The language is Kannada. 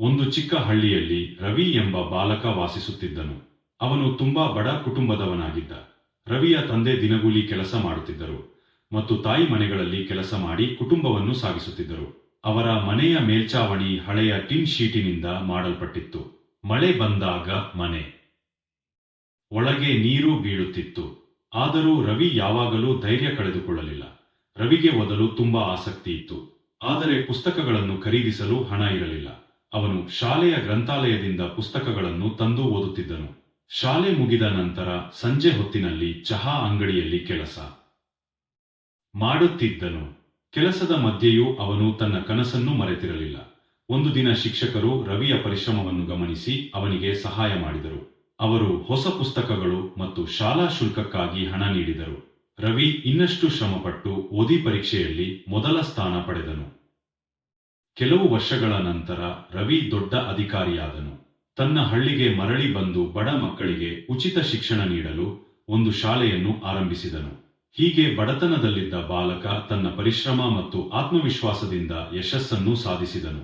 ಒಂದು ಚಿಕ್ಕ ಹಳ್ಳಿಯಲ್ಲಿ ರವಿ ಎಂಬ ಬಾಲಕ ವಾಸಿಸುತ್ತಿದ್ದನು. ಅವನು ತುಂಬಾ ಬಡ ಕುಟುಂಬದವನಾಗಿದ್ದ. ರವಿಯ ತಂದೆ ದಿನಗೂಲಿ ಕೆಲಸ ಮಾಡುತ್ತಿದ್ದರು ಮತ್ತು ತಾಯಿ ಮನೆಗಳಲ್ಲಿ ಕೆಲಸ ಮಾಡಿ ಕುಟುಂಬವನ್ನು ಸಾಗಿಸುತ್ತಿದ್ದರು. ಅವರ ಮನೆಯ ಮೇಲ್ಚಾವಣಿ ಹಳೆಯ ಟಿನ್ ಶೀಟಿನಿಂದ ಮಾಡಲ್ಪಟ್ಟಿತ್ತು. ಮಳೆ ಬಂದಾಗ ಮನೆ ಒಳಗೆ ನೀರು ಬೀಳುತ್ತಿತ್ತು. ಆದರೂ ರವಿ ಯಾವಾಗಲೂ ಧೈರ್ಯ ಕಳೆದುಕೊಳ್ಳಲಿಲ್ಲ. ರವಿಗೆ ಓದಲು ತುಂಬಾ ಆಸಕ್ತಿ ಇತ್ತು, ಆದರೆ ಪುಸ್ತಕಗಳನ್ನು ಖರೀದಿಸಲು ಹಣ ಇರಲಿಲ್ಲ. ಅವನು ಶಾಲೆಯ ಗ್ರಂಥಾಲಯದಿಂದ ಪುಸ್ತಕಗಳನ್ನು ತಂದು ಓದುತ್ತಿದ್ದನು. ಶಾಲೆ ಮುಗಿದ ನಂತರ ಸಂಜೆ ಹೊತ್ತಿನಲ್ಲಿ ಚಹಾ ಅಂಗಡಿಯಲ್ಲಿ ಕೆಲಸ ಮಾಡುತ್ತಿದ್ದನು. ಕೆಲಸದ ಮಧ್ಯೆಯೂ ಅವನು ತನ್ನ ಕನಸನ್ನು ಮರೆತಿರಲಿಲ್ಲ. ಒಂದು ದಿನ ಶಿಕ್ಷಕರು ರವಿಯ ಪರಿಶ್ರಮವನ್ನು ಗಮನಿಸಿ ಅವನಿಗೆ ಸಹಾಯ ಮಾಡಿದರು. ಅವರು ಹೊಸ ಪುಸ್ತಕಗಳು ಮತ್ತು ಶಾಲಾ ಶುಲ್ಕಕ್ಕಾಗಿ ಹಣ ನೀಡಿದರು. ರವಿ ಇನ್ನಷ್ಟು ಶ್ರಮಪಟ್ಟು ಓದಿ ಪರೀಕ್ಷೆಯಲ್ಲಿ ಮೊದಲ ಸ್ಥಾನ ಪಡೆದನು. ಕೆಲವು ವರ್ಷಗಳ ನಂತರ ರವಿ ದೊಡ್ಡ ಅಧಿಕಾರಿಯಾದನು. ತನ್ನ ಹಳ್ಳಿಗೆ ಮರಳಿ ಬಂದು ಬಡ ಮಕ್ಕಳಿಗೆ ಉಚಿತ ಶಿಕ್ಷಣ ನೀಡಲು ಒಂದು ಶಾಲೆಯನ್ನು ಆರಂಭಿಸಿದನು. ಹೀಗೆ ಬಡತನದಲ್ಲಿದ್ದ ಬಾಲಕ ತನ್ನ ಪರಿಶ್ರಮ ಮತ್ತು ಆತ್ಮವಿಶ್ವಾಸದಿಂದ ಯಶಸ್ಸನ್ನು ಸಾಧಿಸಿದನು.